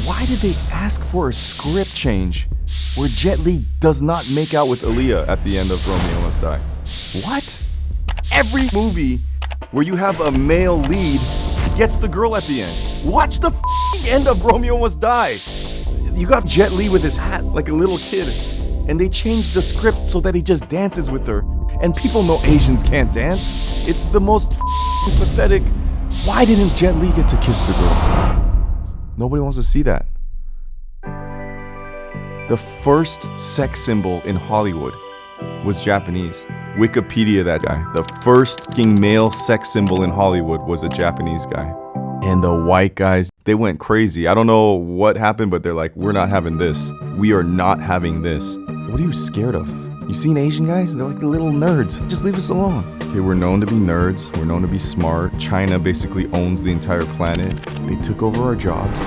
Why did they ask for a script change where Jet Li does not make out with Aaliyah at the end of Romeo Must Die? What? Every movie where you have a male lead gets the girl at the end. Watch the end of Romeo Must Die. You got Jet Li with his hat like a little kid, and they changed the script so that he just dances with her. And people know Asians can't dance. It's the most pathetic. Why didn't Jet Li get to kiss the girl? Nobody wants to see that. The first sex symbol in Hollywood was Japanese. Wikipedia that guy. The first male sex symbol in Hollywood was a Japanese guy. And the white guys, they went crazy. I don't know what happened, but they're like, we're not having this. We are not having this. What are you scared of? You seen Asian guys? They're like the little nerds. Just leave us alone. Okay, we're known to be nerds. We're known to be smart. China basically owns the entire planet. They took over our jobs.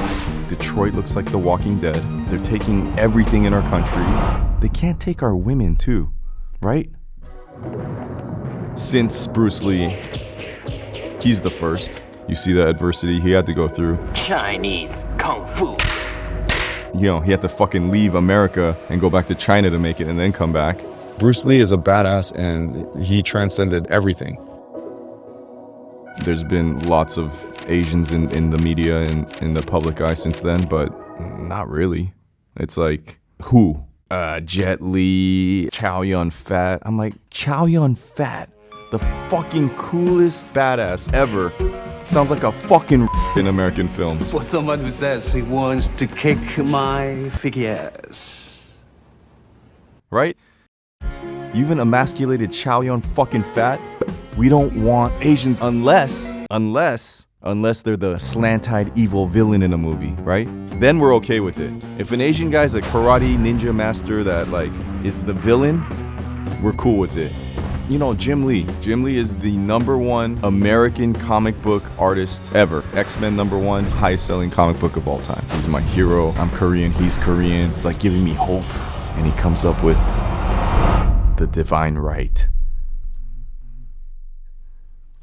Detroit looks like The Walking Dead. They're taking everything in our country. They can't take our women too, right? Since Bruce Lee, he's the first. You see the adversity he had to go through. Chinese Kung Fu. You know, he had to fucking leave America and go back to China to make it and then come back. Bruce Lee is a badass and he transcended everything. There's been lots of Asians in the media and in the public eye since then, but not really. It's like, who? Jet Li, Chow Yun-Fat. I'm like, Chow Yun-Fat, the fucking coolest badass ever. Sounds like a fucking in American films. For someone who says he wants to kick my figures. Right? You even emasculated Chow Yun-Fat. We don't want Asians unless they're the slant-eyed evil villain in a movie, right? Then we're okay with it. If an Asian guy's a karate ninja master that like is the villain, we're cool with it. You know, Jim Lee. Jim Lee is the #1 American comic book artist ever. X-Men #1, highest selling comic book of all time. He's my hero. I'm Korean, he's Korean. It's like giving me hope. And he comes up with the divine right.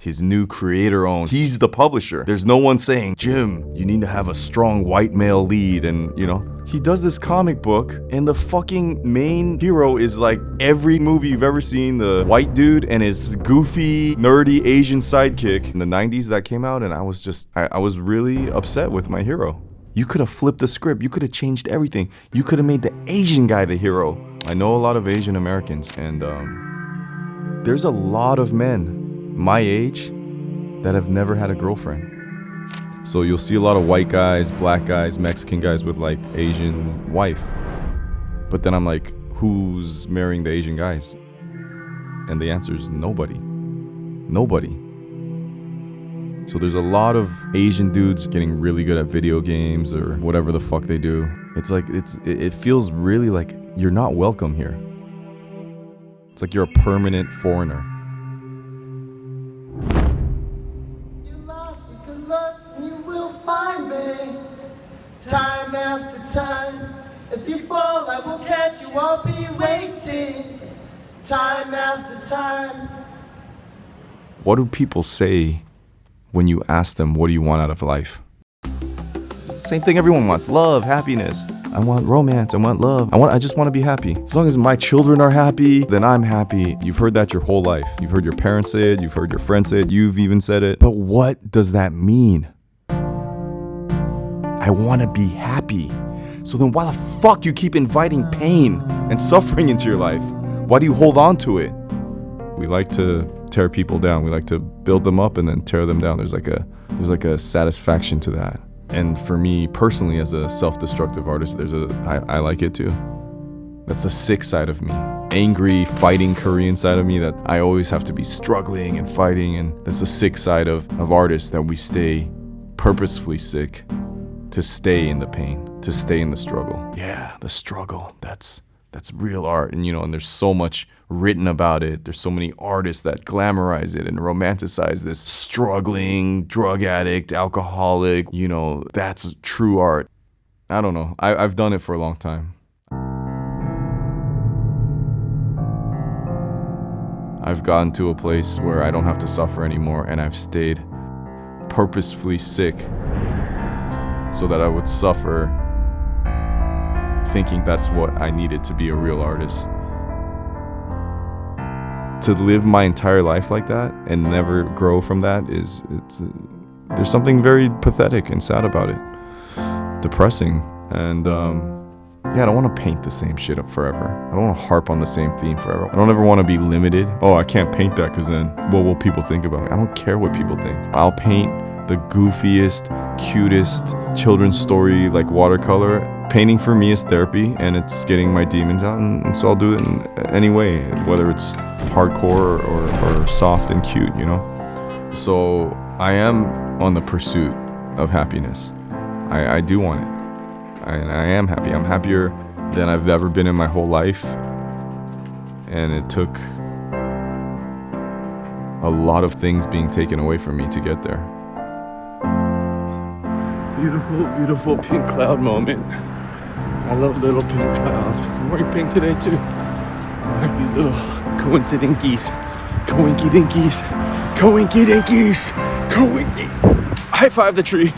His new creator-owned. He's the publisher. There's no one saying, Jim, you need to have a strong white male lead. And, you know, he does this comic book and the fucking main hero is like every movie you've ever seen. The white dude and his goofy, nerdy Asian sidekick. In the 90s that came out and I was really upset with my hero. You could have flipped the script. You could have changed everything. You could have made the Asian guy the hero. I know a lot of Asian Americans and there's a lot of men my age that have never had a girlfriend. So you'll see a lot of white guys, black guys, Mexican guys with like Asian wife. But then I'm like, who's marrying the Asian guys? And the answer is nobody. Nobody. So there's a lot of Asian dudes getting really good at video games or whatever the fuck they do. It's like, it feels really like you're not welcome here. It's like you're a permanent foreigner. Time after time, if you fall, I will catch you. I'll be waiting. Time after time. What do people say when you ask them, what do you want out of life? Same thing everyone wants. Love, happiness. I want romance. I want love. I just want to be happy. As long as my children are happy, then I'm happy. You've heard that your whole life. You've heard your parents say it. You've heard your friends say it. You've even said it. But what does that mean? I want to be happy. So then why the fuck you keep inviting pain and suffering into your life? Why do you hold on to it? We like to tear people down. We like to build them up and then tear them down. There's like a satisfaction to that. And for me personally, as a self-destructive artist, I like it too. That's the sick side of me. Angry, fighting Korean side of me that I always have to be struggling and fighting. And that's the sick side of artists that we stay purposefully sick. To stay in the pain, to stay in the struggle. Yeah, the struggle, that's real art. And and there's so much written about it. There's so many artists that glamorize it and romanticize this struggling drug addict, alcoholic, that's true art. I don't know, I've done it for a long time. I've gotten to a place where I don't have to suffer anymore and I've stayed purposefully sick so that I would suffer thinking that's what I needed to be a real artist. To live my entire life like that and never grow from that there's something very pathetic and sad about it. Depressing. And I don't want to paint the same shit up forever. I don't want to harp on the same theme forever. I don't ever want to be limited. Oh, I can't paint that because then what will people think about me? I don't care what people think. I'll paint the goofiest, cutest children's story like watercolor. Painting for me is therapy, and it's getting my demons out, and so I'll do it in any way, whether it's hardcore or soft and cute, you know? So I am on the pursuit of happiness. I do want it. I am happy. I'm happier than I've ever been in my whole life. And it took a lot of things being taken away from me to get there. Beautiful, beautiful pink cloud moment. I love little pink clouds. I'm wearing pink today too. I like these little coincident geese. Coinky dinkies. Coinky dinkies. Coinky. High five the tree.